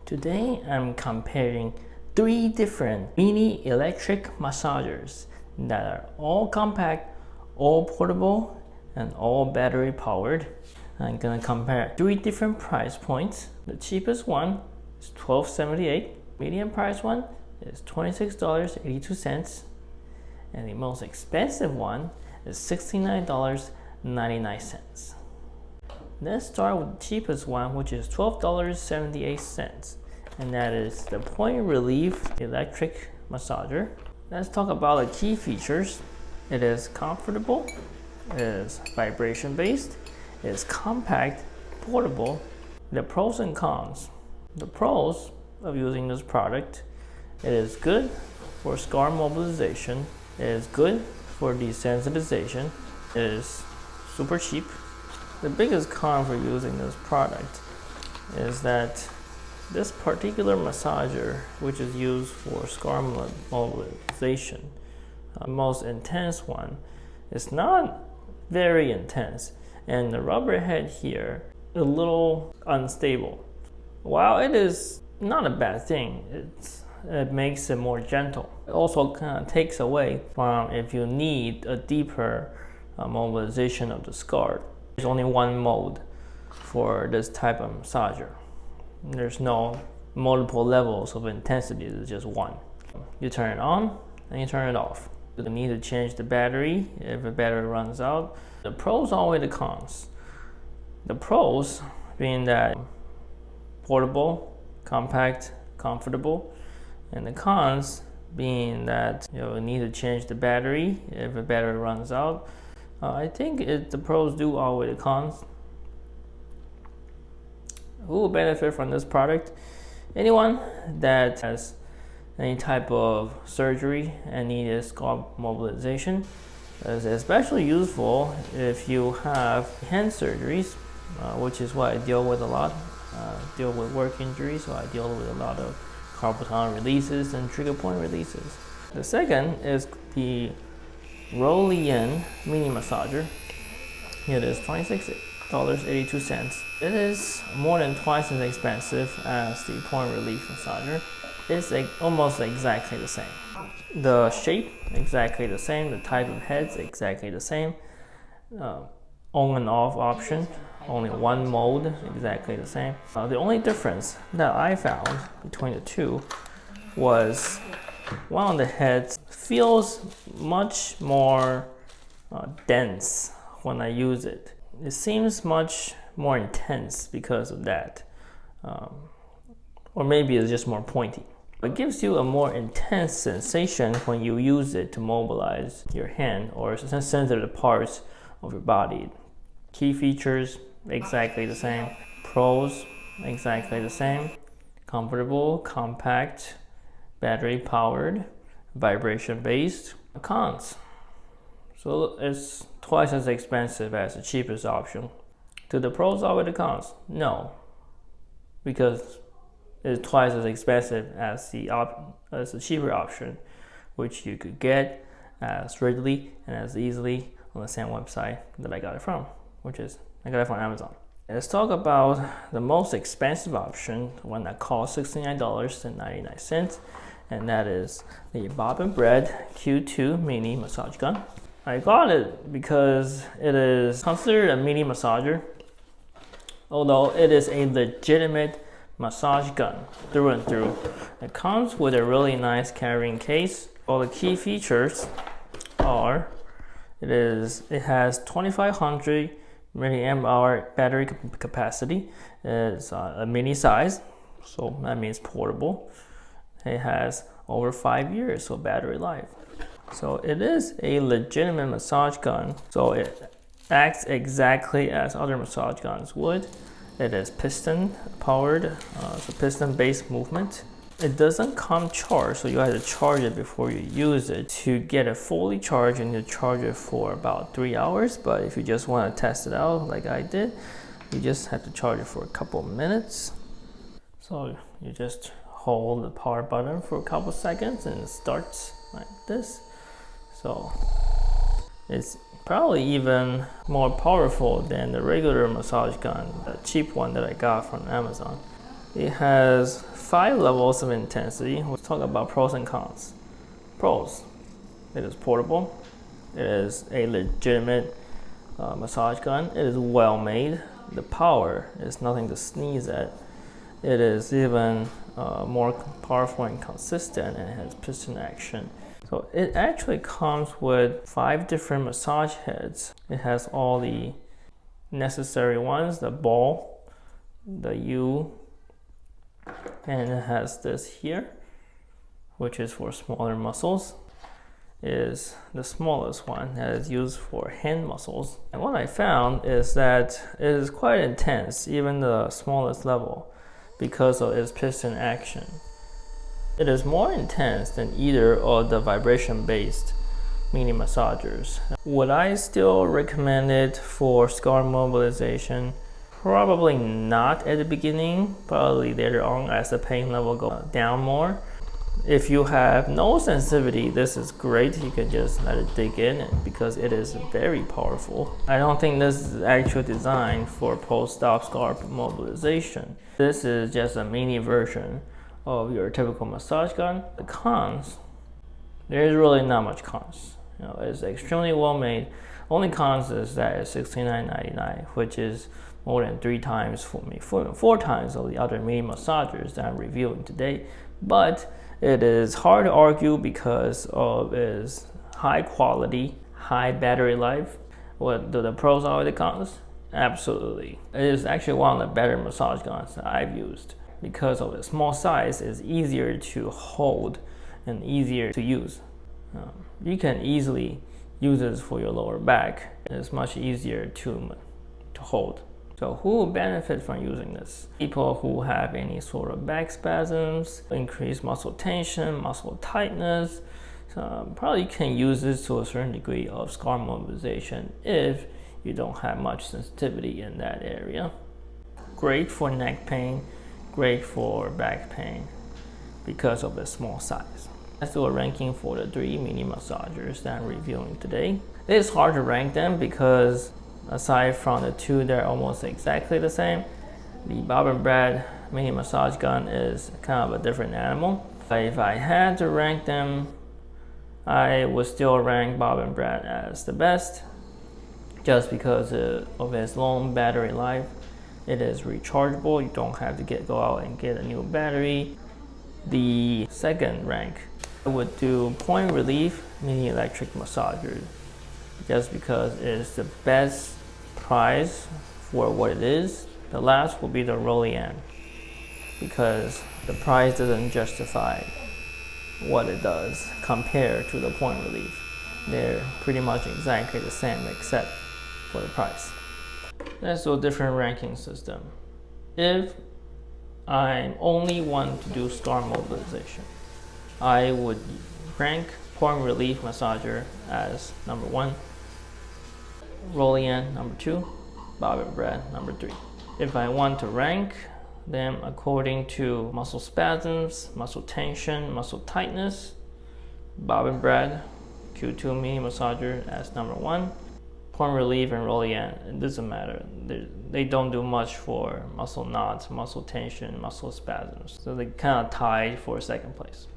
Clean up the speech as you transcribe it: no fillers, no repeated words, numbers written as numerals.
Today I'm comparing 3 different mini electric massagers that are all compact, all portable, and all battery powered. I'm gonna compare 3 different price points. The cheapest one is $12.78, medium price one is $26.82, and the most expensive one is $69.99. Let's start with the cheapest one, which is $12.78, and that is the point relief electric massager. Let's talk about the key features. It is comfortable, it is vibration based, it is compact, portable. The pros and cons. The pros of using this product: it is good for scar mobilization, it is good for desensitization, it is super cheap. The biggest con for using this product is that this particular massager, which is used for scar mobilization, the most intense one, is not very intense, and the rubber head here is a little unstable. While it is not a bad thing, it makes it more gentle. It also kind of takes away from if you need a deeper mobilization of the scar. There's only one mode for this type of massager. There's no multiple levels of intensity, it's just one. You turn it on and you turn it off. You need to change the battery if the battery runs out. The pros outweigh the cons. The pros being that portable, compact, comfortable, and the cons being that you need to change the battery if the battery runs out. I think the pros do outweigh the cons. Who will benefit from this product? Anyone that has any type of surgery and needs scar mobilization. It's especially useful if you have hand surgeries, which is what I deal with a lot. Deal with work injuries, so I deal with a lot of carpal tunnel releases and trigger point releases. The second is the Rolyan Mini massager. It is $26.82. It is more than twice as expensive as the point relief massager. It's almost exactly the same. The shape exactly the same. The type of heads exactly the same. On and off option, only one mode, exactly the same. The only difference that I found between the two was one of the heads feels much more dense when I use it. It seems much more intense because of that. Or maybe it's just more pointy. It gives you a more intense sensation when you use it to mobilize your hand or sensitive parts of your body. Key features exactly the same. Pros exactly the same. Comfortable, compact, battery powered, vibration based. Cons. So it's twice as expensive as the cheapest option. Do the pros outweigh the cons? No, because it's twice as expensive as the cheaper option, which you could get as readily and as easily on the same website that I got it from, which is I got it from Amazon. Let's talk about the most expensive option, the one that costs $69.99, and that is the Bob and Bread Q2 Mini Massage Gun. I got it because it is considered a mini massager, although it is a legitimate massage gun through and through. It comes with a really nice carrying case. All the key features are it has 2500 milliamp hour battery capacity. It's a mini size, so that means portable. It has over 5 years of battery life. So it is a legitimate massage gun. So it acts exactly as other massage guns would. It is piston powered, so piston based movement. It doesn't come charged, so you have to charge it before you use it. To get it fully charged, you need to charge it for about 3 hours. But if you just want to test it out like I did, you just have to charge it for a couple minutes. So you just hold the power button for a couple seconds and it starts like this. So it's probably even more powerful than the regular massage gun, the cheap one that I got from Amazon. It has 5 levels of intensity. Let's talk about pros and cons. Pros: it is portable. It is a legitimate massage gun. It is well made. The power is nothing to sneeze at. It is even more powerful and consistent, and it has piston action. So it actually comes with 5 different massage heads. It has all the necessary ones, the ball, the U, and it has this here, which is for smaller muscles. It is the smallest one that is used for hand muscles. And what I found is that it is quite intense, even the smallest level, because of its piston action. It is more intense than either of the vibration-based mini massagers. Would I still recommend it for scar mobilization? Probably not at the beginning, probably later on as the pain level goes down more. If you have no sensitivity, this is great. You can just let it dig in because it is very powerful. I don't think this is actually designed for post-op scar mobilization. This is just a mini version of your typical massage gun. The cons, there is really not much cons. It's extremely well made. Only cons is that it's $69.99, which is more than 3 times for me, 4 times of the other mini massagers that I'm reviewing today. But it is hard to argue because of its high quality, high battery life. What do the pros outweigh the cons? Absolutely. It is actually one of the better massage guns that I've used. Because of its small size, it's easier to hold and easier to use. You can easily use this for your lower back. It's much easier to hold. So who will benefit from using this? People who have any sort of back spasms, increased muscle tension, muscle tightness. So probably can use this to a certain degree of scar mobilization if you don't have much sensitivity in that area. Great for neck pain, great for back pain because of the small size. Let's do a ranking for the 3 mini massagers that I'm reviewing today. It is hard to rank them because aside from the 2 that are almost exactly the same, the Bob & Brad mini massage gun is kind of a different animal. If I had to rank them, I would still rank Bob & Brad as the best just because of its long battery life. It is rechargeable. You don't have to go out and get a new battery. The second rank, I would do Point Relief Mini Electric Massager just because it's the best price for what it is. The last will be the Rolyan because the price doesn't justify what it does compared to the Point Relief. They're pretty much exactly the same except for the price. Let's do a different ranking system. If I only want to do scar mobilization, I would rank Point Relief Massager as number 1, Rolyan number 2, Bob & Brad number 3. If I want to rank them according to muscle spasms, muscle tension, muscle tightness, Bob & Brad Q2 mini massager as number 1. Point Relief and Rolyan, it doesn't matter. They don't do much for muscle knots, muscle tension, muscle spasms. So they kind of tied for second place.